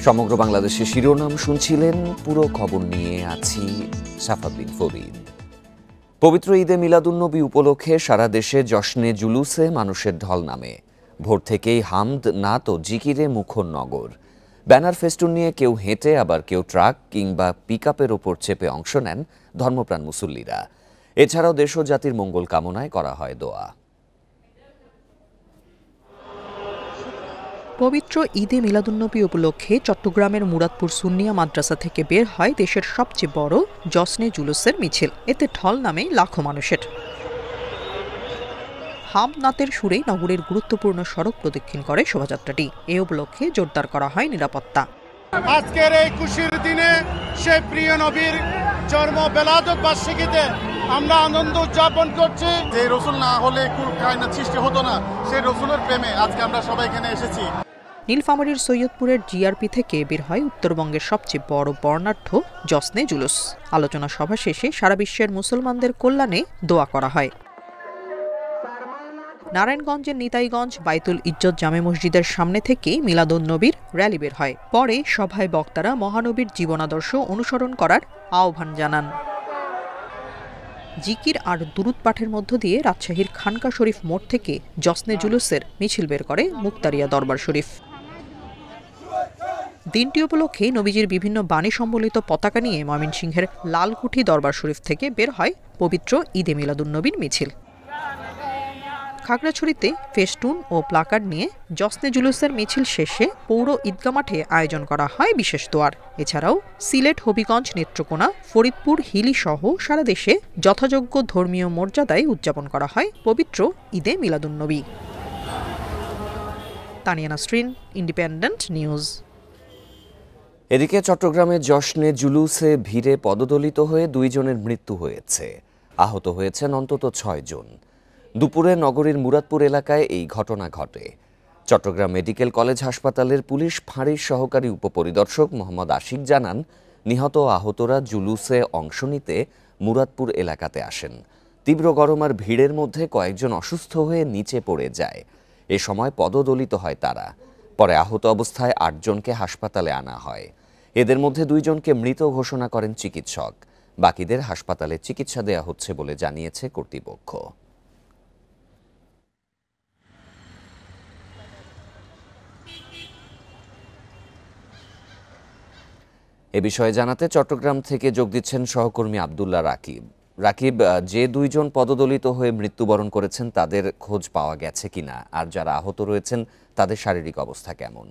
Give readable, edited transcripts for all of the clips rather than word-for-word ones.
সমগ্র বাংলাদেশের শিরোনাম শুনছিলেন, পুরো খবর নিয়ে আছি সাফাদ্দিন ফরিদ। পবিত্র ঈদে মিলাদুন্নবী উপলক্ষে সারা দেশে জশ্নে জুলুসে মানুষের ঢল নামে। ভোর থেকেই হামদ, নাত ও জিকিরে মুখর নগর। ব্যানার ফেস্টুন নিয়ে কেউ হেঁটে, আবার কেউ ট্রাক কিংবা পিকআপের ওপর চেপে অংশ নেন ধর্মপ্রাণ মুসল্লিরা। এছাড়াও দেশ ও জাতির মঙ্গল কামনায় করা হয় দোয়া। পবিত্র ঈদে মিলাদুন্নবী উপলক্ষে চট্টগ্রামের মুরাদপুর সুন্নিয়া মাদ্রাসা থেকে বের হয় দেশের সবচেয়ে বড় জশ্নে জুলুসের মিছিল। এতে ঢল নামে লাখো মানুষের। হামদ, নাতের সুরে নগরের গুরুত্বপূর্ণ সড়ক প্রদক্ষিণ করে শোভাযাত্রাটি। এ উপলক্ষে জোরদার করা হয় নিরাপত্তা। আজকের এই খুশির দিনে সেই প্রিয় নবীর জন্ম বেলাদত বার্ষিকীতে আমরা আনন্দ উদযাপন করছি। যে রসুল না হলে কুল কায়নাত সৃষ্টি হতো না, সেই রসুলের প্রেমে আজকে আমরা সবাই এখানে এসেছি। নীলফামারীর সৈয়দপুরের জিআরপি থেকে বের হয় উত্তরবঙ্গের সবচেয়ে বড় বর্ণাঢ্য জশ্নে জুলুস। আলোচনা সভা শেষে সারা বিশ্বের মুসলমানদের কল্যাণে দোয়া করা হয়। নারায়ণগঞ্জের নিতাইগঞ্জ বাইতুল ইজ্জত জামে মসজিদের সামনে থেকে মিলাদুন্নবীর র্যালি বের হয়। পরে সভায় বক্তারা মহানবীর জীবনাদর্শ অনুসরণ করার আহ্বান জানান। জিকির আর দুরুদ পাঠের মধ্য দিয়ে রাজশাহীর খানকা শরীফ মোড় থেকে জশ্নে জুলুসের মিছিল বের করে মুক্তারিয়া দরবার শরীফ। দিনটি উপলক্ষে নবীজির বিভিন্ন বাণী সম্বলিত পতাকা নিয়ে ময়মনসিংহের লালকুঠি দরবার শরীফ থেকে বের হয় পবিত্র ঈদে মিলাদুন্নবীর মিছিল। খাগড়াছড়িতে ফেস্টুন ও প্লাকার্ড নিয়ে জশ্নে জুলুসের মিছিল শেষে পৌর ঈদগাহ মাঠে আয়োজন করা হয় বিশেষ দোয়ার। এছাড়াও সিলেট, হবিগঞ্জ, নেত্রকোনা, ফরিদপুর, হিলি সহ সারা দেশে যথাযোগ্য ধর্মীয় মর্যাদায় উদযাপন করা হয় পবিত্র ঈদে মিলাদুন্নবী। Tania Nasrin, independent news. এদিকে চট্টগ্রামে জশ্নে জুলুসে ভিড়ে পদদলিত হয়ে 2 জনের মৃত্যু হয়েছে। আহত হয়েছেন অন্তত 6 জন। দুপুরে নগরীর মুরাদপুর এলাকায় এই ঘটনা ঘটে। চট্টগ্রাম মেডিকেল কলেজ হাসপাতালের পুলিশ ফাঁড়ির সহকারী উপপরিদর্শক মোহাম্মদ আশিক জানান, নিহত আহতরা জুলুসে অংশ নিতে মুরাদপুর এলাকাতে আসেন। তীব্র গরম আর ভিড়ের মধ্যে কয়েকজন অসুস্থ হয়ে নিচে পড়ে যায়। এ সময় পদদলিত হয় তারা। পরে আহত অবস্থায় 8 জনকে হাসপাতালে আনা হয়। এদের মধ্যে 2 জনকে মৃত ঘোষণা করেন চিকিৎসক। বাকিদের হাসপাতালে চিকিৎসা দেয়া হচ্ছে বলে জানিয়েছে কর্তৃপক্ষ। এ বিষয়ে জানাতে চট্টগ্রাম থেকে যোগ দিচ্ছেন সহকর্মী আব্দুল্লাহ রাকিব। রাকিব, যে 2 জন পদদলিত হয়ে মৃত্যুবরণ করেছেন তাদের খোঁজ পাওয়া গেছে কিনা, আর যারা আহত রয়েছেন তাদের শারীরিক অবস্থা কেমন?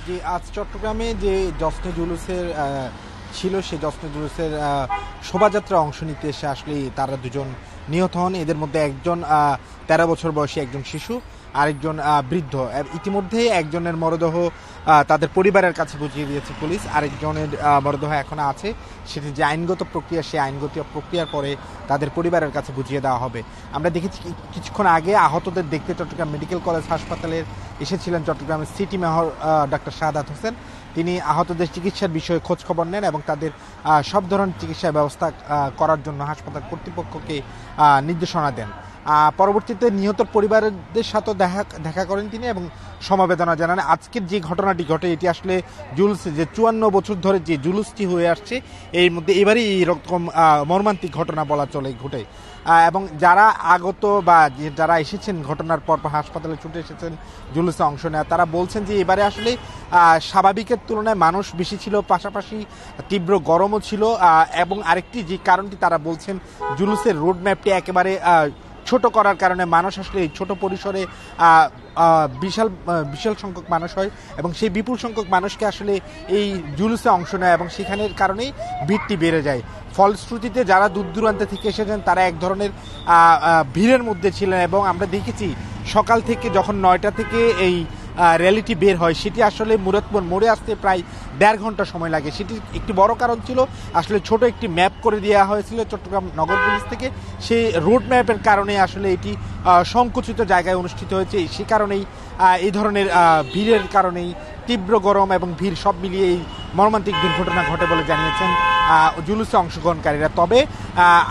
যে আজ চট্টগ্রামে যে জশ্নে জুলুসের ছিল, সেই জশ্নে জুলুসের শোভাযাত্রা অংশ নিতে এসে আসলে তারা 2 জন নিহত হন। এদের মধ্যে একজন 13 বছর বয়সী একজন শিশু, আরেকজন বৃদ্ধ। ইতিমধ্যে একজনের মরদেহ তাদের পরিবারের কাছে বুঝিয়ে দিয়েছে পুলিশ। আরেকজনের মরদেহ এখনো আছে, সেটি যে আইনগত প্রক্রিয়া, সেই আইনগত প্রক্রিয়ার পরে তাদের পরিবারের কাছে বুঝিয়ে দেওয়া হবে। আমরা দেখেছি কিছুক্ষণ আগে আহতদের দেখতে চট্টগ্রাম মেডিকেল কলেজ হাসপাতালের এসেছিলেন চট্টগ্রামের city mayor doctor Shahadat Hossain. তিনি আহতদের চিকিৎসার বিষয়ে খোঁজ খবর নেন এবং তাদের সব ধরনের চিকিৎসার ব্যবস্থা করার জন্য হাসপাতাল কর্তৃপক্ষকে নির্দেশনা দেন। পরবর্তীতে নিহত পরিবারদের সাথে দেখা করেন তিনি এবং সমবেদনা জানান। আজকের যে ঘটনাটি ঘটে, এটি আসলে জুলুস, যে 54 বছর ধরে যে জুলুসটি হয়ে আসছে, এর মধ্যে এবারই এইরকম মর্মান্তিক ঘটনা বলা চলে ঘটে। এবং যারা আগত বা যারা এসেছেন ঘটনার পর হাসপাতালে ছুটে এসেছেন জুলুসে অংশ নেওয়া, তারা বলছেন যে এবারে আসলে স্বাভাবিকের তুলনায় মানুষ বেশি ছিল, পাশাপাশি তীব্র গরমও ছিল। এবং আরেকটি যে কারণটি তারা বলছেন, জুলুসের রোড ম্যাপটি একেবারে ছোট করার কারণে মানুষ আসলে এই ছোট পরিসরে বিশাল সংখ্যক মানুষ হয় এবং সেই বিপুল সংখ্যক মানুষকে আসলে এই জুলুসে অংশ নেয় এবং সেখানের কারণেই ভিড়টি বেড়ে যায়। ফলশ্রুতিতে যারা দূর দূরান্ত থেকে এসেছেন তারা এক ধরনের ভিড়ের মধ্যে ছিলেন এবং আমরা দেখেছি সকাল থেকে যখন 9টা থেকে এই র্যালিটি বের হয়, সেটি আসলে মুরাদপুর মোড়ে আসতে প্রায় 1.5 ঘন্টা সময় লাগে। সেটি একটি বড় কারণ ছিল আসলে ছোট একটি ম্যাপ করে দেওয়া হয়েছিল চট্টগ্রাম নগর পুলিশ থেকে। সেই রোড ম্যাপের কারণে আসলে এটি সংকুচিত জায়গায় অনুষ্ঠিত হয়েছে। সে কারণেই এই ধরনের ভিড়ের কারণেই তীব্র গরম এবং ভিড় সব মিলিয়ে এই মর্মান্তিক দুর্ঘটনা ঘটে বলে জানিয়েছেন জুলুসে অংশগ্রহণকারীরা। তবে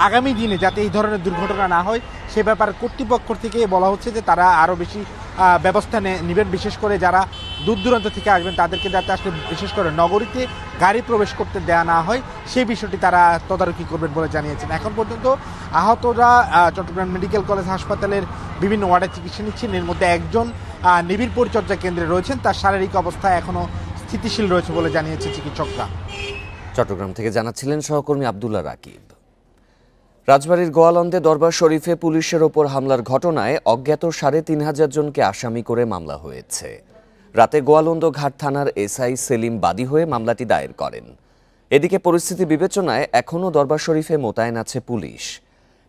আগামী দিনে যাতে এই ধরনের দুর্ঘটনা না হয় সে ব্যাপারে কর্তৃপক্ষ থেকে বলা হচ্ছে যে তারা আরও বেশি ব্যবস্থা নেবেন, বিশেষ করে যারা দূর দূরান্ত থেকে আসবেন তাদেরকে যাতে আসলে বিশেষ করে নগরীতে গাড়ি প্রবেশ করতে দেওয়া না হয় সেই বিষয়টি তারা তদারকি করবেন বলে জানিয়েছেন। এখন পর্যন্ত আহতরা চট্টগ্রাম মেডিকেল কলেজ হাসপাতালের বিভিন্ন ওয়ার্ডে চিকিৎসা নিচ্ছেন। এর মধ্যে একজন নিবিড় পরিচর্যা কেন্দ্রে রয়েছেন, তার শারীরিক অবস্থা এখনও স্থিতিশীল রয়েছে বলে জানিয়েছে চিকিৎসকরা। চট্টগ্রাম থেকে জানাচ্ছিলেন সহকর্মী আব্দুল্লাহ রাকিব। রাজবাড়ীর গোয়ালন্দে দরবার শরীফে পুলিশের ওপর হামলার ঘটনায় অজ্ঞাত ৩৫০০ জনকে আসামি করে মামলা হয়েছে। রাতে গোয়ালন্দ ঘাট থানার এসআই সেলিম বাদী হয়ে মামলাটি দায়ের করেন। এদিকে পরিস্থিতি বিবেচনায় এখনও দরবার শরীফে মোতায়েন আছে পুলিশ।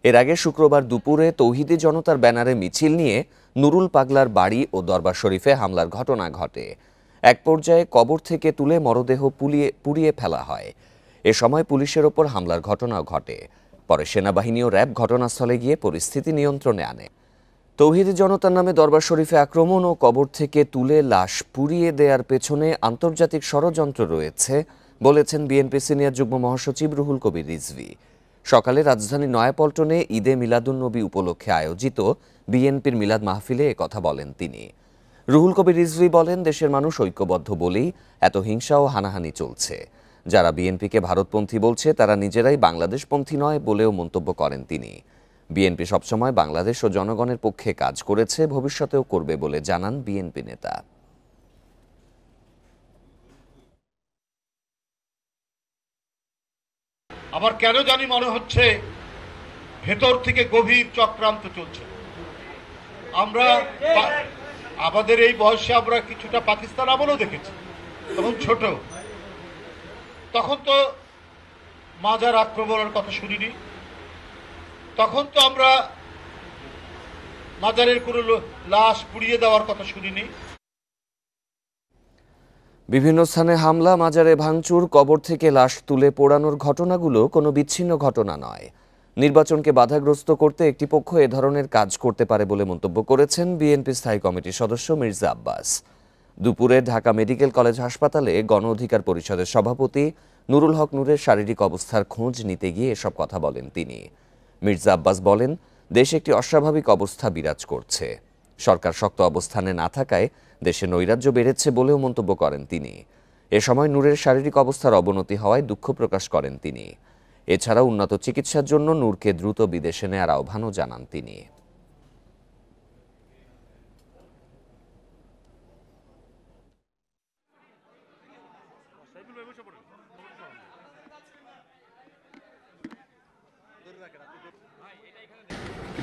এর আগে শুক্রবার দুপুরে তৌহিদি জনতার ব্যানারে মিছিল নিয়ে নুরুল পাগলার বাড়ি ও দরবার শরীফে হামলার ঘটনা ঘটে। এক পর্যায়ে কবর থেকে তুলে মরদেহ পুড়িয়ে ফেলা হয়। এ সময় পুলিশের ওপর হামলার ঘটনাও ঘটে। পরে সেনাবাহিনী ও র্যাব ঘটনাস্থলে গিয়ে পরিস্থিতি নিয়ন্ত্রণে আনে। তৌহিদি জনতার নামে দরবার শরীফে আক্রমণ ও কবর থেকে তুলে লাশ পুড়িয়ে দেওয়ার পেছনে আন্তর্জাতিক ষড়যন্ত্র রয়েছে বলেছেন বিএনপি সিনিয়র যুগ্ম মহাসচিব রুহুল কবির রিজভী। সকালে রাজধানী নয়াপল্টনে ঈদে মিলাদুন্নবী উপলক্ষে আয়োজিত বিএনপির মিলাদ মাহফিলে একথা বলেন তিনি। রুহুল কবির রিজভী বলেন, দেশের মানুষ ঐক্যবদ্ধ বলেই এত হিংসা ও হানাহানি চলছে। যারা বিএনপিকে ভারতপন্থী বলছে তারা নিজেরাই বাংলাদেশপন্থী নয় বলেও মন্তব্য করেন তিনি। বিএনপি সবসময় বাংলাদেশ ও জনগণের পক্ষে কাজ করেছে, ভবিষ্যতেও করবে বলে জানান বিএনপি নেতা। আমার কেন জানি মনে হচ্ছে ভেতর থেকে গভীর চক্রান্ত চলছে। আমরা আমাদের এই বয়সে আমরা কিছুটা পাকিস্তান আমলও দেখেছি, তখন ছোট, তখন তো মাজার আক্রমণের কথা শুনিনি, তখন তো আমরা মাজারের কোনো লাশ পুড়িয়ে দেওয়ার কথা শুনিনি। বিভিন্ন স্থানে হামলা, মাজারে ভাঙচুর, কবর থেকে লাশ তুলে পোড়ানোর ঘটনাগুলো কোনো বিচ্ছিন্ন ঘটনা নয়। নির্বাচনকে বাধাগ্রস্ত করতে একটি পক্ষ এ ধরনের কাজ করতে পারে বলে মন্তব্য করেছেন বিএনপি স্থায়ী কমিটির সদস্য মির্জা আব্বাস। দুপুরে ঢাকা মেডিকেল কলেজ হাসপাতালে গণ অধিকার পরিষদের সভাপতি নুরুল হক নূরের শারীরিক অবস্থার খোঁজ নিতে গিয়ে এসব কথা বলেন তিনি। মির্জা আব্বাস বলেন, দেশে একটি অস্বাভাবিক অবস্থা বিরাজ করছে। সরকার শক্ত অবস্থানে না থাকায় দেশে নৈরাজ্য বেড়েছে বলেও মন্তব্য করেন তিনি। এ সময় নূরের শারীরিক অবস্থার অবনতি হওয়ায় দুঃখ প্রকাশ করেন তিনি। এছাড়া উন্নত চিকিৎসার জন্য নূরকে দ্রুত বিদেশে নেয়ার আহ্বানও জানান তিনি।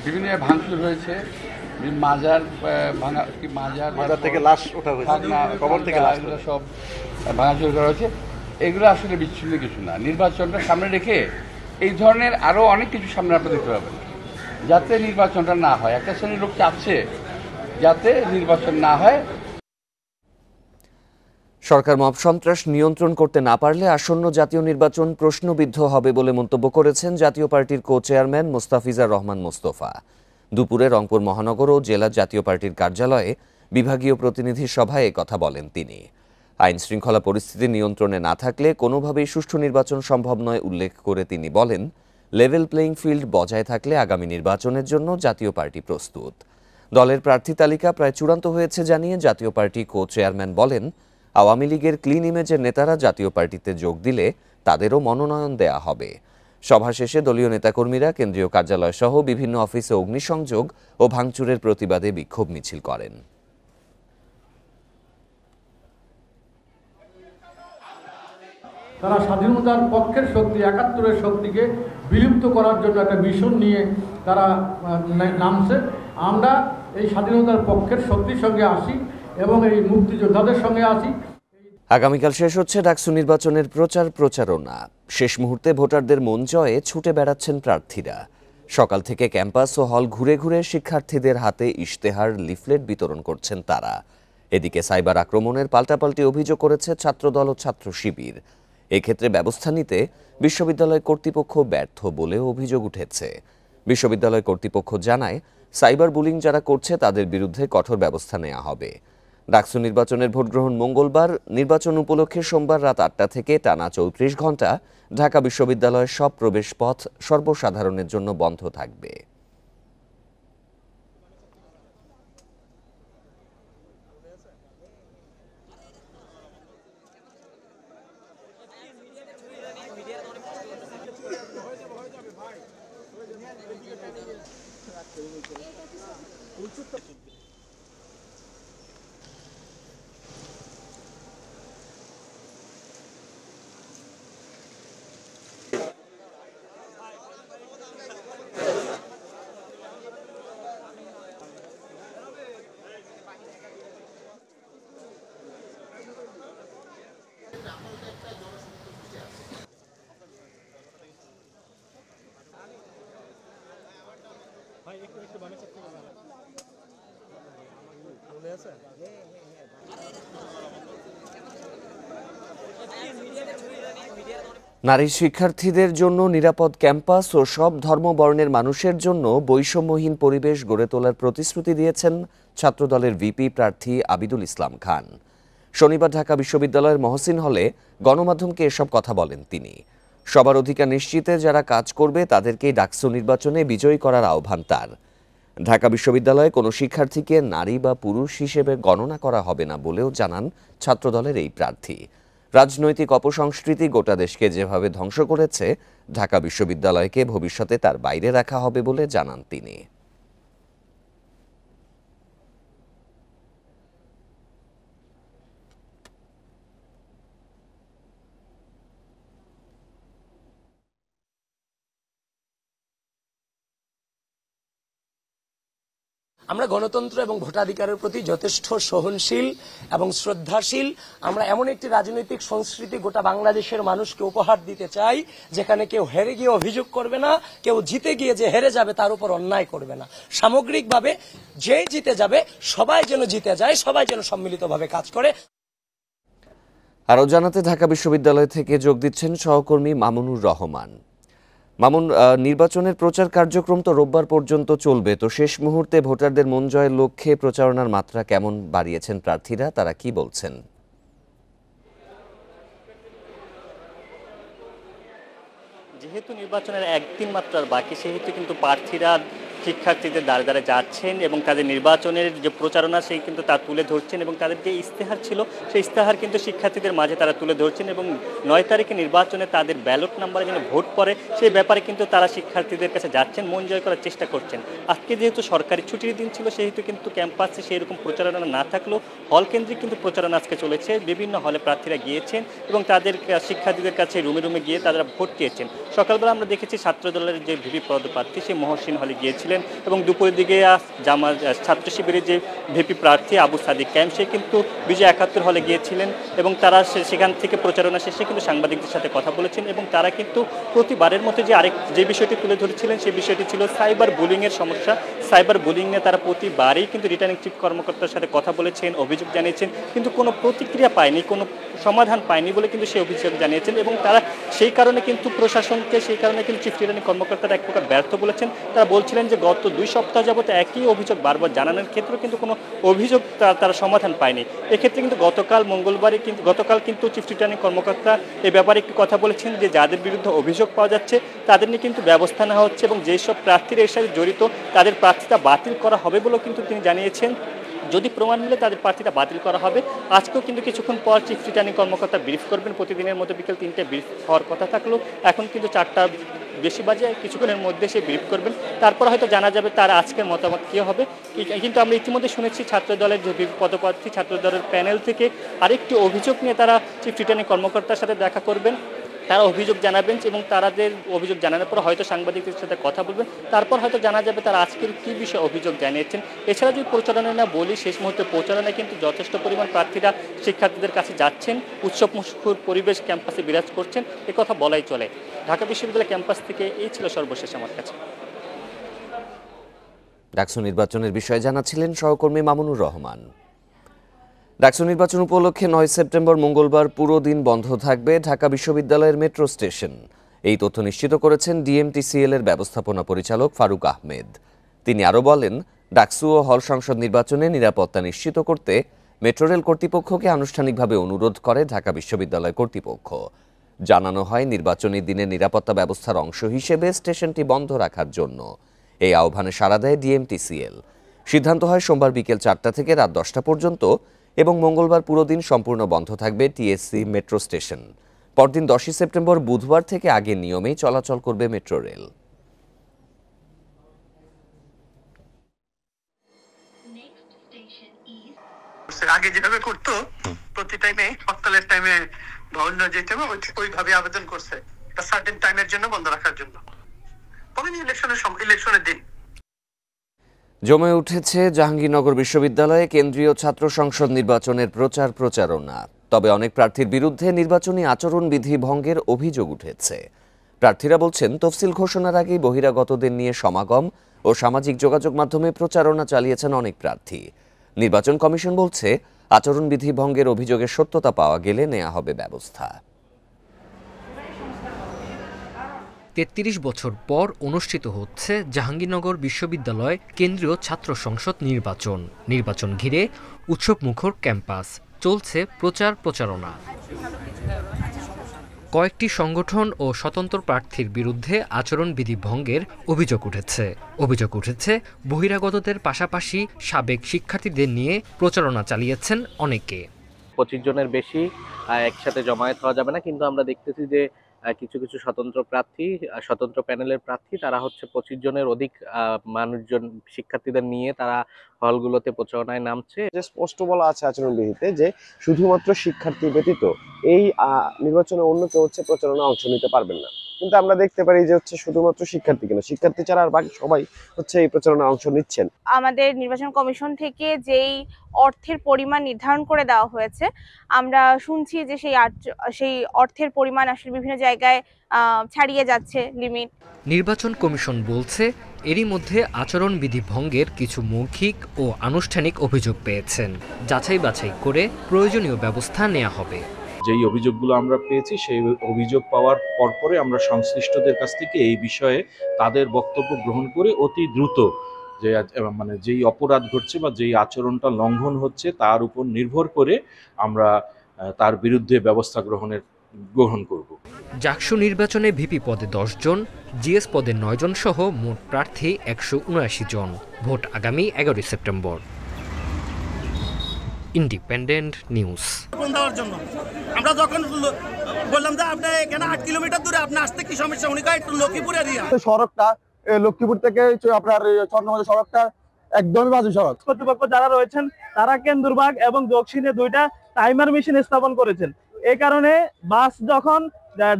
বিভিন্ন ভাঙচুর হয়েছে, মাজার ভাঙা, মাজার থেকে লাশ ওঠা হয়েছে, কবর থেকে লাশ সব ভাঙাচুর করা হয়েছে। এগুলো আসলে বিচ্ছিন্ন কিছু না। নির্বাচনটা সামনে রেখে এই ধরনের আরো অনেক কিছু সামনে আপনার দেখতে পাবেন, যাতে নির্বাচনটা না হয়। একটা শ্রেণীর লোক চাচ্ছে যাতে নির্বাচন না হয়। সরকার মব সন্ত্রাস নিয়ন্ত্রণ করতে না পারলে আসন্ন জাতীয় নির্বাচন প্রশ্নবিদ্ধ হবে বলে মন্তব্য করেছেন জাতীয় পার্টির কো চেয়ারম্যান মোস্তাফিজার রহমান মোস্তফা। দুপুরে রংপুর মহানগর ও জেলা জাতীয় পার্টির কার্যালয়ে বিভাগীয় প্রতিনিধি সভায় কথা বলেন তিনি। আইন শৃঙ্খলা পরিস্থিতি নিয়ন্ত্রণে না থাকলে কোনোভাবেই সুষ্ঠু নির্বাচন সম্ভব নয় উল্লেখ করে তিনি বলেন, লেভেল প্লেইং ফিল্ড বজায় থাকলে আগামী নির্বাচনের জন্য জাতীয় পার্টি প্রস্তুত। দলের প্রার্থী তালিকা প্রায় চূড়ান্ত হয়েছে জানিয়ে জাতীয় পার্টি কো চেয়ারম্যান বলেন, আওয়ামী লীগের ক্লিন ইমেজের নেতারা জাতীয় পার্টিতে যোগ দিলে তাদেরও মনোনয়ন দেয়া হবে। সভা শেষে দলীয় নেতাকর্মীরা কেন্দ্রীয় কার্যালয় সহ বিভিন্ন অফিসে অগ্নিসংযোগ ও ভাঙচুরের প্রতিবাদে বিক্ষোভ মিছিল করেন। তারা স্বাধীনতার পক্ষের শক্তি, ৭১-এর শক্তিকে বিলুপ্ত করার জন্য একটা মিশন নিয়ে তারা নামছে। আমরা এই স্বাধীনতার পক্ষের শক্তির সঙ্গে আসি এবং এই মুক্তিযোদ্ধাদের সঙ্গে আসি। আগামীকাল শেষ হচ্ছে ডাকসু নির্বাচনের প্রচারণা। শেষ মুহূর্তে ভোটারদের মন জয়ে ছুটে বেড়াচ্ছেন প্রার্থীরা। সকাল থেকে ক্যাম্পাস ও হল ঘুরে ঘুরে শিক্ষার্থীদের হাতে ইশতেহার, লিফলেট বিতরণ করছেন তারা। এদিকে সাইবার আক্রমণের পাল্টাপাল্টি অভিযোগ করেছে ছাত্রদল ও ছাত্র শিবির। এক্ষেত্রে ব্যবস্থা নিতে বিশ্ববিদ্যালয় কর্তৃপক্ষ ব্যর্থ বলেও অভিযোগ উঠেছে। বিশ্ববিদ্যালয় কর্তৃপক্ষ জানায়, সাইবার বুলিং যারা করছে তাদের বিরুদ্ধে কঠোর ব্যবস্থা নেওয়া হবে। ডাকসু নির্বাচনের ভোটগ্রহণ মঙ্গলবার, নির্বাচন উপলক্ষে সোমবার রাত ৮টা থেকে টানা ৩৪ ঘণ্টা ঢাকা বিশ্ববিদ্যালয়ের সব প্রবেশপথ সর্বসাধারণের জন্য বন্ধ থাকবে। নারী শিক্ষার্থীদের জন্য নিরাপদ ক্যাম্পাস ও সব ধর্মবর্ণের মানুষের জন্য বৈষম্যহীন পরিবেশ গড়ে তোলার প্রতিশ্রুতি দিয়েছেন ছাত্রদলের ভিপি প্রার্থী আবিদুল ইসলাম খান। শনিবার ঢাকা বিশ্ববিদ্যালয়ের মহসিন হলে গণমাধ্যমকে এসব কথা বলেন তিনি। সবার অধিকার নিশ্চিতে যারা কাজ করবে তাদেরকেই ডাকসু নির্বাচনে বিজয়ী করার আহ্বান তার। ঢাকা বিশ্ববিদ্যালয়ে কোনো শিক্ষার্থীকে নারী বা পুরুষ হিসেবে গণনা করা হবে না বলেও জানান ছাত্রদলের এই প্রার্থী। রাজনৈতিক অপসংস্কৃতি গোটা দেশকে যেভাবে ধ্বংস করেছে, ঢাকা বিশ্ববিদ্যালয়কে ভবিষ্যতে তার বাইরে রাখা হবে বলে জানান তিনি। আমরা গণতন্ত্র এবং ভোটাধিকারের প্রতি যথেষ্ট সহনশীল এবং শ্রদ্ধাশীল। আমরা এমন একটি রাজনৈতিক সংস্কৃতি গোটা বাংলাদেশের মানুষকে উপহার দিতে চাই, যেখানে কেউ হেরে গিয়ে অভিযোগ করবে না, কেউ জিতে গিয়ে যে হেরে যাবে তার উপর অন্যায় করবে না। সামগ্রিকভাবে যে জিতে যাবে সবাই যেন জিতে যায়, সবাই যেন সম্মিলিতভাবে কাজ করে। আরও জানাতে ঢাকা বিশ্ববিদ্যালয় থেকে যোগ দিচ্ছেন সহকর্মী মামুনুর রহমান। মামুন, নির্বাচনের প্রচার কার্যক্রম তো রোববার পর্যন্ত চলবে, তো শেষ মুহূর্তে ভোটারদের মন জয়ের লক্ষ্যে প্রচারণার মাত্রা কেমন বাড়িয়েছেন প্রার্থীরা, তারা কি বলছেন? যেহেতু নির্বাচনের একদিন মাত্র বাকি, সেহেতু কিন্তু প্রার্থীরা শিক্ষার্থীদের দ্বারে দ্বারে যাচ্ছেন এবং তাদের নির্বাচনের যে প্রচারণা সেই কিন্তু তা তুলে ধরছেন এবং তাদের যে ইস্তেহার ছিল সেই ইস্তেহার কিন্তু শিক্ষার্থীদের মাঝে তারা তুলে ধরছেন এবং 9 তারিখে নির্বাচনে তাদের ব্যালট নাম্বারে যেন ভোট পড়ে সেই ব্যাপারে কিন্তু তারা শিক্ষার্থীদের কাছে যাচ্ছেন, মন জয় করার চেষ্টা করছেন। আজকে যেহেতু সরকারি ছুটির দিন ছিল, সেহেতু কিন্তু ক্যাম্পাসে সেই রকম প্রচারণা না থাকলেও হল কেন্দ্রিক কিন্তু প্রচারণা আজকে চলেছে। বিভিন্ন হলে প্রার্থীরা গিয়েছেন এবং তাদের শিক্ষার্থীদের কাছে রুমে রুমে গিয়ে তারা ভোট চেয়েছেন। সকালবেলা আমরা দেখেছি ছাত্রদলের যে ভিপি পদপ্রার্থী সে মহসিন হলে গিয়েছিলেন এবং দুপুরের দিকে ছাত্র শিবিরের যে ভিপি প্রার্থী আবু সাদিক ক্যাম্প সে কিন্তু বিজয় 71 হলে গিয়েছিলেন এবং তারা সেখান থেকে প্রচারণা শেষে কিন্তু সাংবাদিকদের সাথে কথা বলেছেন এবং তারা কিন্তু প্রতিবারের মতো যে বিষয়টি তুলে ধরেছিলেন সেই বিষয়টি ছিল সাইবার বুলিংয়ের সমস্যা। সাইবার বুলিং নিয়ে তারা প্রতিবারই কিন্তু রিটার্নিং চিফ কর্মকর্তার সাথে কথা বলেছেন, অভিযোগ জানিয়েছেন, কিন্তু কোনো প্রতিক্রিয়া পায়নি, কোনো সমাধান পায়নি বলে কিন্তু সেই অভিযোগ জানিয়েছেন এবং তারা সেই কারণে কিন্তু প্রশাসনকে, সেই কারণে কিন্তু চিফ রিটার্নিং কর্মকর্তারা এক প্রকার ব্যর্থ বলেছেন। তারা বলছিলেন যে গত 2 সপ্তাহ যাবত একই অভিযোগ বারবার জানানোর ক্ষেত্রেও কিন্তু কোনো অভিযোগ তারা সমাধান পায়নি। এক্ষেত্রে কিন্তু গতকাল কিন্তু চিফ রিটার্নিং কর্মকর্তা এই ব্যাপারে একটি কথা বলেছেন যে যাদের বিরুদ্ধে অভিযোগ পাওয়া যাচ্ছে তাদের নিয়ে কিন্তু ব্যবস্থা নেওয়া হচ্ছে এবং যেসব প্রার্থীরা এর সাথে জড়িত তাদের প্রার্থিতা বাতিল করা হবে বলেও কিন্তু তিনি জানিয়েছেন। যদি প্রমাণ মিলে তাদের প্রার্থীটা বাতিল করা হবে। আজকেও কিন্তু কিছুক্ষণ পর চিফ রিটার্নিং কর্মকর্তা ব্রিফ করবেন। প্রতিদিনের মতো বিকেল 3টায় ব্রিফ হওয়ার কথা থাকলেও এখন কিন্তু 4টা বেশি বাজে, কিছুক্ষণের মধ্যে সে ব্রিফ করবেন। তারপর হয়তো জানা যাবে তার আজকের মতামত কী হবে। কিন্তু আমরা ইতিমধ্যে শুনেছি ছাত্রদলের যে পদপ্রার্থী ছাত্রদলের প্যানেল থেকে আরেকটি অভিযোগ নিয়ে তারা চিফ রিটার্নিং কর্মকর্তার সাথে দেখা করবেন, তারা অভিযোগ জানাবেন এবং তাদের অভিযোগ জানানোর পর হয়তো সাংবাদিকদের সাথে কথা বলবেন। তারপর হয়তো জানা যাবে তারা আজকের কী বিষয়ে অভিযোগ জানিয়েছেন। এছাড়া যদি প্রচারণা না বলি, শেষ মুহূর্তে প্রচারণায় কিন্তু যথেষ্ট পরিমাণ প্রার্থীরা শিক্ষার্থীদের কাছে যাচ্ছেন, উৎসবমুখর পরিবেশ ক্যাম্পাসে বিরাজ করছেন, এ কথা বলাই চলে। ঢাকা বিশ্ববিদ্যালয় ক্যাম্পাস থেকে এই ছিল সর্বশেষ আমার কাছে। ডাকসু নির্বাচনের বিষয়ে জানাচ্ছিলেন সহকর্মী মামুনুর রহমান। ডাকসু নির্বাচন উপলক্ষে 9 সেপ্টেম্বর মঙ্গলবার পুরো দিন বন্ধ থাকবে ঢাকা বিশ্ববিদ্যালয়ের মেট্রো স্টেশন। এই তথ্য নিশ্চিত করেছেন ডিএমটিসিএল এর ব্যবস্থাপনা পরিচালক ফারুক আহমেদ। তিনি আরও বলেন, ডাকসু ও হল সংসদ নির্বাচনে নিরাপত্তা নিশ্চিত করতে মেট্রো রেল কর্তৃপক্ষকে আনুষ্ঠানিকভাবে অনুরোধ করে ঢাকা বিশ্ববিদ্যালয় কর্তৃপক্ষ। জানানো হয় নির্বাচনী দিনে নিরাপত্তা ব্যবস্থার অংশ হিসেবে স্টেশনটি বন্ধ রাখার জন্য। এই আহ্বানে সাড়া দেয় ডিএমটিসিএল। সিদ্ধান্ত হয় সোমবার বিকেল 4টা থেকে রাত 10টা পর্যন্ত এবং মঙ্গলবার পুরো দিন সম্পূর্ণ বন্ধ থাকবে টিএসসি মেট্রো স্টেশন। পরদিন 10 সেপ্টেম্বর বুধবার থেকে আগের নিয়মেই চলাচল করবে মেট্রো রেল। আগে যেভাবে করতো প্রতি টাইমে হরতালের টাইমে ভবন যেতে হবে ওইভাবে আবেদন করছে একটা সার্টেন টাইমের জন্য বন্ধ রাখার জন্য। তবে ইলেকশনের দিন জমে উঠেছে জাহাঙ্গীরনগর বিশ্ববিদ্যালয়ে কেন্দ্রীয় ছাত্র সংসদ নির্বাচনের প্রচারণা। তবে অনেক প্রার্থীর বিরুদ্ধে নির্বাচনী আচরণবিধি ভঙ্গের অভিযোগ উঠেছে। প্রার্থীরা বলছেন তফসিল ঘোষণার আগেই বহিরাগতদের নিয়ে সমাগম ও সামাজিক যোগাযোগ মাধ্যমে প্রচারণা চালিয়েছেন অনেক প্রার্থী। নির্বাচন কমিশন বলছে আচরণবিধি ভঙ্গের অভিযোগের সত্যতা পাওয়া গেলে নেওয়া হবে ব্যবস্থা। ৩৩ বছর পর অনুষ্ঠিত হচ্ছে জাহাঙ্গীরনগর বিশ্ববিদ্যালয় কেন্দ্রীয় ছাত্র সংসদ নির্বাচন ঘিরে উৎসবমুখর ক্যাম্পাস, চলছে প্রচারণা। কয়েকটি সংগঠন ও স্বতন্ত্র প্রার্থীর বিরুদ্ধে আচরণবিধি ভঙ্গের অভিযোগ উঠেছে বহিরাগতদের পাশাপাশি সাবেক শিক্ষার্থীদের নিয়ে প্রচারণা চালিয়েছেন অনেকে। 25 জনের বেশি একসাথে জমায়েত হওয়া যাবে না, কিন্তু আমরা দেখতেছি যে কিছু স্বতন্ত্র প্যানেলের প্রার্থী তারা হচ্ছে 25 জনের অধিক মানুষজন শিক্ষার্থীদের নিয়ে তারা হলগুলোতে প্রচারণায় নামছে। যে স্পষ্ট বলা আছে আচরণবিধিতে যে শুধুমাত্র শিক্ষার্থী ব্যতীত এই নির্বাচনে অন্য কেউ হচ্ছে প্রচারণা অংশ নিতে পারবেন না, কিন্তু আমরা দেখতে পারি যে হচ্ছে শুধুমাত্র শিক্ষার্থী কেন, শিক্ষার্থী ছাড়া আর বাকি সবাই হচ্ছে এই প্রচারণা অংশ নিচ্ছেন। আমাদের নির্বাচন কমিশন থেকে যেই অর্থের পরিমাণ নির্ধারণ করে দেওয়া হয়েছে, আমরা শুনছি যে সেই অর্থের পরিমাণ আসলে বিভিন্ন জায়গায় ছাড়িয়ে যাচ্ছে লিমিট। নির্বাচন কমিশন বলছে এরই মধ্যে আচরণবিধি ভঙ্গের কিছু মৌখিক ও আনুষ্ঠানিক অভিযোগ পেয়েছেন। যাচাই বাছাই করে প্রয়োজনীয় ব্যবস্থা নেওয়া হবে। যেই অভিযোগগুলো আমরা পেয়েছি সেই অভিযোগ পাওয়ার পরপরে আমরা সংশ্লিষ্টদের কাছ থেকে এই বিষয়ে তাদের বক্তব্য গ্রহণ করে অতি দ্রুত যেই অপরাধ ঘটছে বা যেই আচরণটা লঙ্ঘন হচ্ছে তার উপর নির্ভর করে আমরা তার বিরুদ্ধে ব্যবস্থা গ্রহণ করব। জাকসু নির্বাচনে ভিপি পদে 10 জন, জিএস পদে 9 জন সহ মোট প্রার্থী 179 জন। ভোট আগামী 11 সেপ্টেম্বর। Independent news. আমরা যখন বললাম যে আপনি এখানে 8 কিলোমিটার দূরে আপনি আসতে কি সমস্যা, উনি কয় লক্ষ্মীপুর এরিয়া। সড়কটা লক্ষ্মীপুর থেকে আপনার চন্দ্রমাধব সড়কটা একদমই বাজে সড়ক। কর্তৃপক্ষ যারা রয়েছেন তারা কেন্দুরবাগ এবং দক্ষিণে 2টা টাইমার মেশিন স্থাপন করেছেন। এই কারণে বাস যখন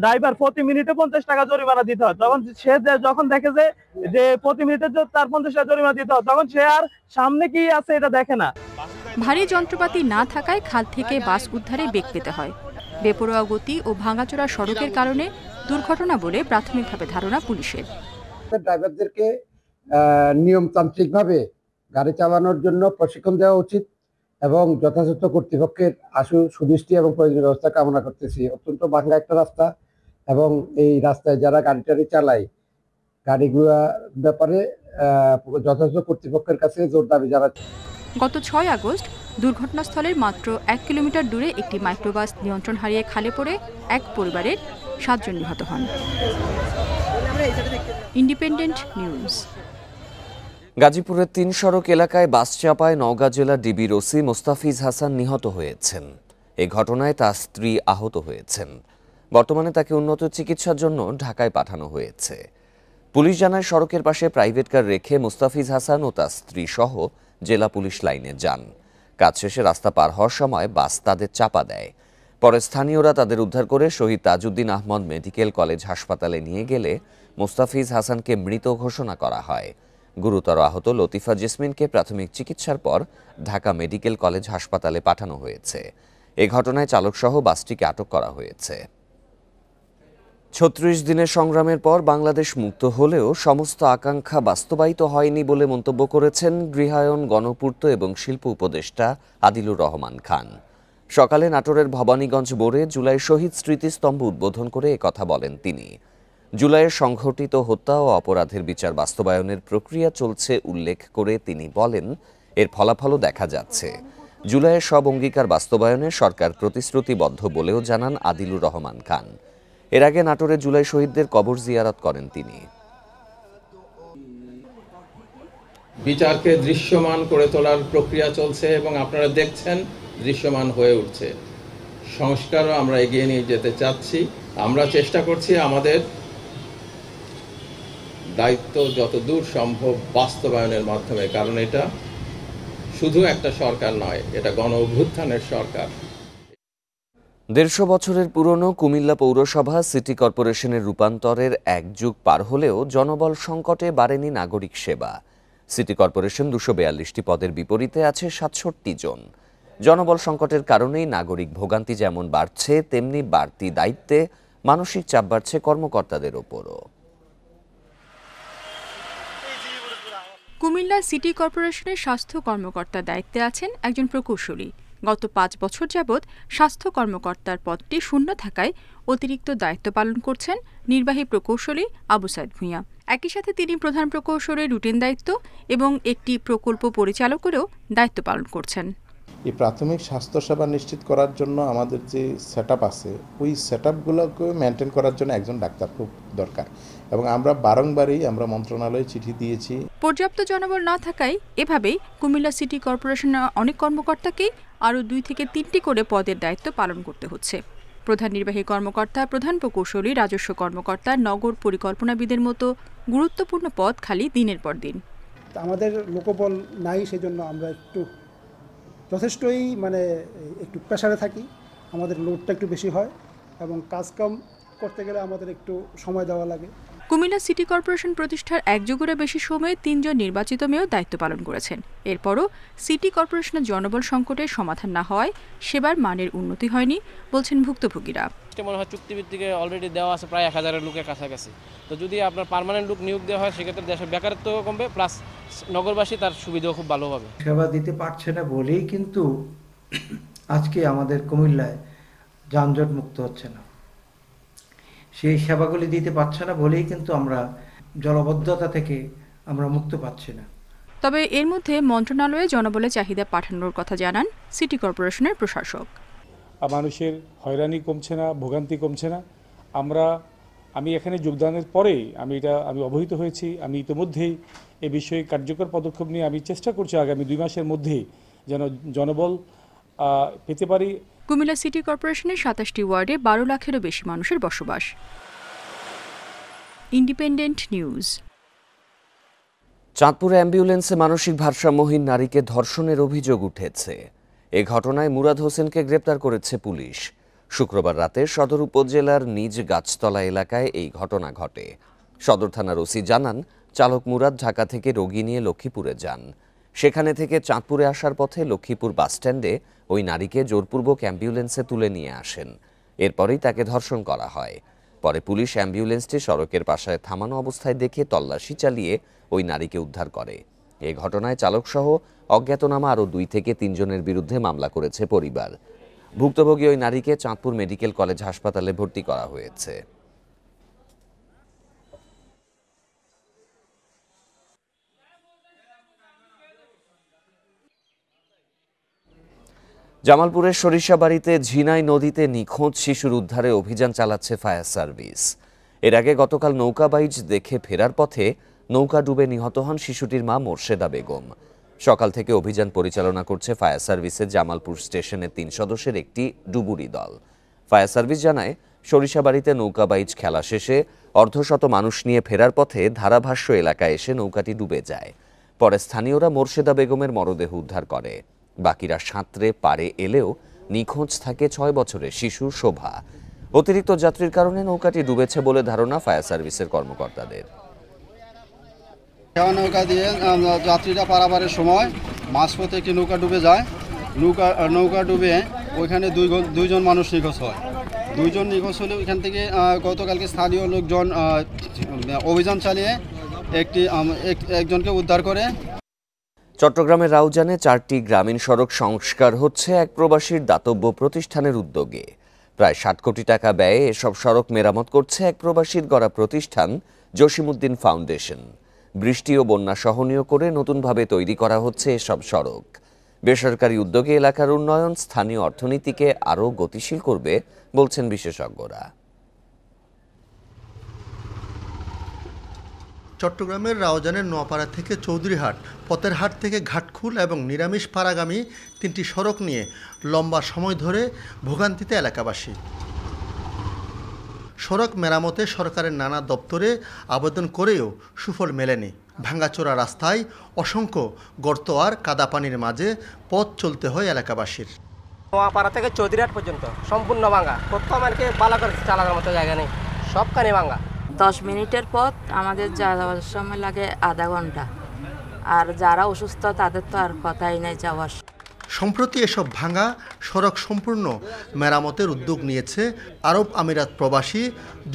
ড্রাইভার প্রতি মিনিটে 50 টাকা জরিমানা দিতে হয়, তখন সে যখন দেখে যে প্রতি মিনিটে তার 50 টাকা জরিমানা দিতে হয়, তখন সে আর সামনে কি আছে এটা দেখে না। ভারী যন্ত্রপাতি না থাকায় খাল থেকে বাস উদ্ধারে বেগ পেতে হয়। বেপরোয়া গতি ও ভাঙাচোরা সড়কের কারণে দুর্ঘটনা বলে প্রাথমিকভাবে ধারণা পুলিশের। ড্রাইভারদেরকে নিয়মতান্ত্রিকভাবে গাড়ি চালানোর জন্য প্রশিক্ষণ দেওয়া উচিত এবং যথাযথ কর্তৃপক্ষের সুদৃষ্টি এবং প্রয়োজনীয় ব্যবস্থা কামনা করতেছি। অত্যন্ত ভাঙা একটা রাস্তা এবং এই রাস্তায় যারা গাড়ি চালায় গাড়িগুলোর ব্যাপারে যথাযথ কর্তৃপক্ষের কাছে জোর দাবি জানাচ্ছি। গত 6 আগস্ট দুর্ঘটনাস্থলের মাত্র 1 কিলোমিটার দূরে একটি মাইক্রোবাস নিয়ন্ত্রণ হারিয়ে খালে পড়ে এক পরিবারের 7 জন নিহত হন। Independent news. গাজীপুরের 3 সড়ক এলাকায় বাস চাপায় নওগাঁ জেলা ডিবির ওসি মোস্তাফিজ হাসান নিহত হয়েছেন। এই ঘটনায় তার স্ত্রী আহত হয়েছেন। বর্তমানে তাকে উন্নত চিকিৎসার জন্য ঢাকায় পাঠানো হয়েছে। পুলিশ জানায় সড়কের পাশে প্রাইভেট কার রেখে মোস্তাফিজ হাসান ও তার স্ত্রী সহ জেলা পুলিশ লাইনে যান। কাজ শেষে রাস্তা পার হওয়ার সময় বাস তাদের চাপা দেয়। পরে স্থানীয়রা তাদের উদ্ধার করে শহীদ তাজউদ্দিন আহমদ মেডিকেল কলেজ হাসপাতালে নিয়ে গেলে মোস্তাফিজ হাসানকে মৃত ঘোষণা করা হয়। গুরুতর আহত লতিফা জেসমিনকে প্রাথমিক চিকিৎসার পর ঢাকা মেডিকেল কলেজ হাসপাতালে পাঠানো হয়েছে। এ ঘটনায় চালকসহ বাসটিকে আটক করা হয়েছে। 36 দিনের সংগ্রামের পর বাংলাদেশ মুক্ত হলেও সমস্ত আকাঙ্ক্ষা বাস্তবায়িত হয়নি বলে মন্তব্য করেছেন গৃহায়ন, গণপূর্ত এবং শিল্প উপদেষ্টা আদিলুর রহমান খান। সকালে নাটোরের ভবানীগঞ্জ বোরে জুলাই শহীদ স্মৃতিস্তম্ভ উদ্বোধন করে একথা বলেন তিনি। জুলাইয়ের সংঘটিত হত্যা ও অপরাধের বিচার বাস্তবায়নের প্রক্রিয়া চলছে উল্লেখ করে তিনি বলেন, এর ফলাফলও দেখা যাচ্ছে। জুলাইয়ের সব অঙ্গীকার বাস্তবায়নে সরকার প্রতিশ্রুতিবদ্ধ বলেও জানান আদিলুর রহমান খান। এর আগে নাটোরে জুলাই শহীদদের কবর জিয়ারত করেন তিনি। বিচারকে দৃশ্যমান করে তোলার প্রক্রিয়া চলছে এবং আপনারা দেখছেন দৃশ্যমান হয়ে উঠছে। সংস্কারও আমরা এগিয়ে নিয়ে যেতে চাচ্ছি। আমরা চেষ্টা করছি আমাদের দায়িত্ব যতদূর সম্ভব বাস্তবায়নের মাধ্যমে, কারণ এটা শুধু একটা সরকার নয়, এটা গণ অভ্যুত্থানের সরকার। ১৫০ বছরের পুরনো কুমিল্লা পৌরসভা সিটি কর্পোরেশনের রূপান্তরের এক যুগ পার হলেও জনবল সংকটে বাড়েনি নাগরিক সেবা। সিটি কর্পোরেশন ২৪২টি পদের বিপরীতে আছে ৬৭ জন। জনবল সংকটের কারণেই নাগরিক ভোগান্তি যেমন বাড়ছে, তেমনি বাড়তি দায়িত্বে মানসিক চাপ বাড়ছে কর্মকর্তাদের ওপরও। কুমিল্লা সিটি কর্পোরেশনের স্বাস্থ্য কর্মকর্তার দায়িত্বে আছেন একজন প্রকৌশলী। গত ৫ বছর যাবৎ স্বাস্থ্য কর্মকর্তার পদটি শূন্য থাকায় অতিরিক্ত দায়িত্ব পালন করছেন নির্বাহী প্রকৌশলী আবু সাইদ ভূঁইয়া। একই সাথে তিনি প্রধান প্রকৌশলীর রুটিন দায়িত্ব এবং একটি প্রকল্প পরিচালকেরও দায়িত্ব পালন করছেন। এই প্রাথমিক স্বাস্থ্যসেবা নিশ্চিত করার জন্য আমাদের যে সেটআপ আছে, ওই সেটআপগুলোকে মেনটেন করার জন্য একজন ডাক্তার খুব দরকার এবং আমরা বারংবারই আমরা মন্ত্রণালয়ে চিঠি দিয়েছি। পর্যাপ্ত জনবল না থাকায় এভাবেই কুমিল্লা সিটি কর্পোরেশনের অনেক কর্মকর্তাকেই আরও 2 থেকে 3টি করে পদের দায়িত্ব পালন করতে হচ্ছে। প্রধান নির্বাহী কর্মকর্তা, প্রধান প্রকৌশলী, রাজস্ব কর্মকর্তা, নগর পরিকল্পনাবিদের মতো গুরুত্বপূর্ণ পদ খালি দিনের পর দিন। আমাদের লোকবল নাই, সেজন্য আমরা একটু যথেষ্টই একটু প্রেসারে থাকি। আমাদের লোডটা একটু বেশি হয় এবং কাজকাম করতে গেলে আমাদের একটু সময় দেওয়া লাগে। কুমিল্লা সিটি কর্পোরেশন প্রতিষ্ঠার 1 যুগেরও বেশি সময়ে 3 জন নির্বাচিত মেয়র দায়িত্ব পালন করেছেন। এরপরও সিটি কর্পোরেশনের জনবল সংকটের সমাধান না হওয়ায় সেবার মানের উন্নতি হয়নি বলছেন ভুক্তভোগীরা। মনে হয় চুক্তিভিত্তিকে অলরেডি দেওয়া আছে প্রায় 1000 লোকের কাছাকাছি। তো যদি আপনার পার্মানেন্ট লোক নিয়োগ দেওয়া হয়, সেক্ষেত্রে দেশের বেকারত্ব কমবে, প্লাস নগরবাসী তার সুবিধাও খুব ভালো হবে। সেবা দিতে পারছে না বলেই কিন্তু আজকে আমাদের কুমিল্লায় যানজট মুক্ত হচ্ছে না। সেই সেবাগুলি দিতে পারছে না বলেই কিন্তু আমরা জলবদ্ধতা থেকে আমরা মুক্ত পাচ্ছি না। তবে এর মধ্যে মন্ত্রণালয়ে জনবলের চাহিদা পাঠানোর কথা জানান সিটি কর্পোরেশনের প্রশাসক। মানুষের হয়রানি কমছে না, ভোগান্তি কমছে না। আমি এখানে যোগদানের পরে আমি অবহিত হয়েছি। আমি ইতিমধ্যেই এ বিষয়ে কার্যকর পদক্ষেপ নিয়ে আমি চেষ্টা করছি আগামী 2 মাসের মধ্যেই যেন জনবল পেতে পারি। কুমিল্লা সিটি কর্পোরেশনের 27টি ওয়ার্ডে 12 লাখেরও বেশি মানুষের বসবাস। Independent news. চাঁদপুরে অ্যাম্বুলেন্সে মানসিক ভারসাম্যহীন নারীকে ধর্ষণের অভিযোগ উঠেছে। এ ঘটনায় মুরাদ হোসেনকে গ্রেপ্তার করেছে পুলিশ। শুক্রবার রাতে সদর উপজেলার নিজ গাছতলা এলাকায় এই ঘটনা ঘটে। সদর থানার ওসি জানান, চালক মুরাদ ঢাকা থেকে রোগী নিয়ে লক্ষ্মীপুরে যান। সেখানে থেকে চাঁদপুরে আসার পথে লক্ষ্মীপুর বাসস্ট্যান্ডে ওই নারীকে জোরপূর্বক অ্যাম্বুলেন্সে তুলে নিয়ে আসেন। এরপরেই তাকে ধর্ষণ করা হয়। পরে পুলিশ অ্যাম্বুলেন্সটি সড়কের পাশে থামানো অবস্থায় দেখে তল্লাশি চালিয়ে ওই নারীকে উদ্ধার করে। এ ঘটনায় চালকসহ অজ্ঞাতনামা আরও 2 থেকে 3 জনের বিরুদ্ধে মামলা করেছে পরিবার। ভুক্তভোগী ওই নারীকে চাঁদপুর মেডিকেল কলেজ হাসপাতালে ভর্তি করা হয়েছে। জামালপুরের সরিষাবাড়িতে ঝিনাই নদীতে নিখোঁজ শিশুর উদ্ধারে অভিযান চালাচ্ছে ফায়ার সার্ভিস। এর আগে গতকাল নৌকা বাইচ দেখে ফেরার পথে নৌকা ডুবে নিহত হন শিশুটির মা মোর্শেদা বেগম। সকাল থেকে অভিযান পরিচালনা করছে ফায়ার সার্ভিসের জামালপুর স্টেশনের 3 সদস্যের একটি ডুবুরি দল। ফায়ার সার্ভিস জানায়, সরিষাবাড়িতে নৌকা বাইচ খেলা শেষে অর্ধশত মানুষ নিয়ে ফেরার পথে ধারাভাষ্য এলাকায় এসে নৌকাটি ডুবে যায়। পরে স্থানীয়রা মোর্শেদা বেগমের মরদেহ উদ্ধার করে। বাকিরা সাঁতরে পাড়ে এলেও নিখোঁজ থাকে 6 বছরের শিশু শোভা। অতিরিক্ত যাত্রীর কারণে নৌকাটি ডুবেছে বলে ধারণা ফায়ার সার্ভিসের কর্মকর্তাদের। নৌকা দিয়ে যাত্রীরা পারাপারের সময় মাঝপথে একটি নৌকা ডুবে যায়। নৌকা ডুবে ওইখানে 2 জন মানুষ নিখোঁজ হয়। 2 জন নিখোঁজ হলে ওইখান থেকে গতকালকে স্থানীয় লোকজন অভিযান চালিয়ে একজনকে উদ্ধার করে। চট্টগ্রামের রাউজানে 4টি গ্রামীণ সড়ক সংস্কার হচ্ছে এক প্রবাসীর দাতব্য প্রতিষ্ঠানের উদ্যোগে। প্রায় 60 কোটি টাকা ব্যয়ে এসব সড়ক মেরামত করছে এক প্রবাসীর গড়া প্রতিষ্ঠান জসিমউদ্দিন ফাউন্ডেশন। বৃষ্টি ও বন্যা সহনীয় করে নতুনভাবে তৈরি করা হচ্ছে এসব সড়ক। বেসরকারি উদ্যোগে এলাকার উন্নয়ন স্থানীয় অর্থনীতিকে আরও গতিশীল করবে বলছেন বিশেষজ্ঞরা। চট্টগ্রামের রাউজানের নোয়াপাড়া থেকে চৌধুরীহাট, পতেরহাট থেকে ঘাটখুল এবং নিরামিষ পাড়াগামী 3টি সড়ক নিয়ে লম্বা সময় ধরে ভোগান্তিতে এলাকাবাসী। সড়ক মেরামতে সরকারের নানা দপ্তরে আবেদন করেও সুফল মেলেনি। ভাঙাচোরা রাস্তায় অসংখ্য গর্ত আর কাদা পানির মাঝে পথ চলতে হয় এলাকাবাসীর। নোয়াপাড়া থেকে চৌধুরীহাট পর্যন্ত সম্পূর্ণ ভাঙা, কোথাও আমাকে পালা করে চালানোর মতো জায়গা নেই, সবখানে ভাঙা। 10 মিনিটের পথ আমাদের যাওয়ার সময় লাগে আধা ঘন্টা, আর যারা অসুস্থ তাদের তো আর কথাই নাই যাওয়ার। সম্প্রতি এসব ভাঙা সড়ক সম্পূর্ণ মেরামতের উদ্যোগ নিয়েছে আরব আমিরাত প্রবাসী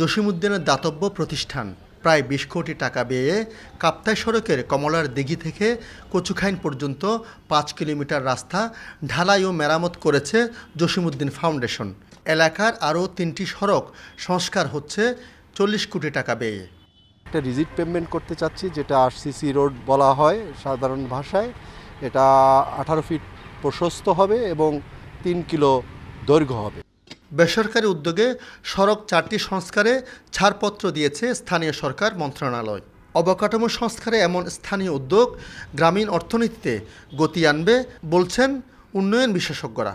জসিমউদ্দিনের দাতব্য প্রতিষ্ঠান। প্রায় 20 কোটি টাকা ব্যয়ে কাপ্তাই সড়কের কমলার দিঘি থেকে কচুখাইন পর্যন্ত 5 কিলোমিটার রাস্তা ঢালাই ও মেরামত করেছে জসিমউদ্দিন ফাউন্ডেশন। এলাকার আরও 3টি সড়ক সংস্কার হচ্ছে 40 কোটি টাকা ব্যয়ে। একটা রিজিট পেমেন্ট করতে চাচ্ছি, যেটা আরসিসি রোড বলা হয় সাধারণ ভাষায়। এটা 18 ফিট প্রশস্ত হবে এবং 3 কিলো দৈর্ঘ্য হবে। বেসরকারি উদ্যোগে সড়ক 4টি সংস্কারে ছাড়পত্র দিয়েছে স্থানীয় সরকার মন্ত্রণালয়। অবকাঠামো সংস্কারে এমন স্থানীয় উদ্যোগ গ্রামীণ অর্থনীতিতে গতি আনবে বলছেন উন্নয়ন বিশেষজ্ঞরা।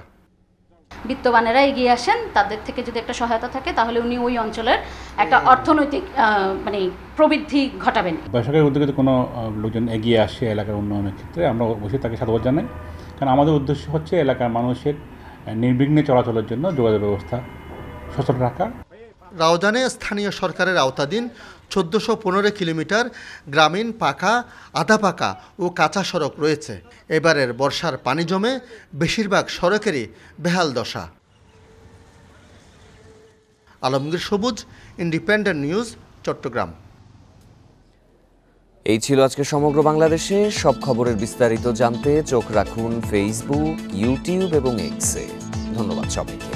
বিত্তবানেরা এগিয়ে আসেন, তাদের থেকে যদি একটা সহায়তা থাকে তাহলে উনি ওই অঞ্চলের একটা অর্থনৈতিক প্রবৃদ্ধি ঘটাবেন। বেসরকারি উদ্যোগে কোনো লোকজন এগিয়ে আসে এলাকার উন্নয়নের ক্ষেত্রে আমরা অবশ্যই তাকে সাধুবাদ জানাই, কারণ আমাদের উদ্দেশ্য হচ্ছে এলাকার মানুষের নির্বিঘ্নে চলাচলের জন্য যোগাযোগ ব্যবস্থা সচল রাখা। রাউজানে স্থানীয় সরকারের আওতাধীন 1415 কিলোমিটার গ্রামীণ পাকা, আধা পাকা ও কাঁচা সড়ক রয়েছে। এবারের বর্ষার পানি জমে বেশিরভাগ সড়কেরই বেহাল দশা। আলমগীর সবুজ, ইন্ডিপেন্ডেন্ট নিউজ, চট্টগ্রাম। এই ছিল আজকে সমগ্র বাংলাদেশে সব খবরের বিস্তারিত জানতে চোখ রাখুন ফেসবুক, ইউটিউব এবং এক্সে। ধন্যবাদ সবাইকে।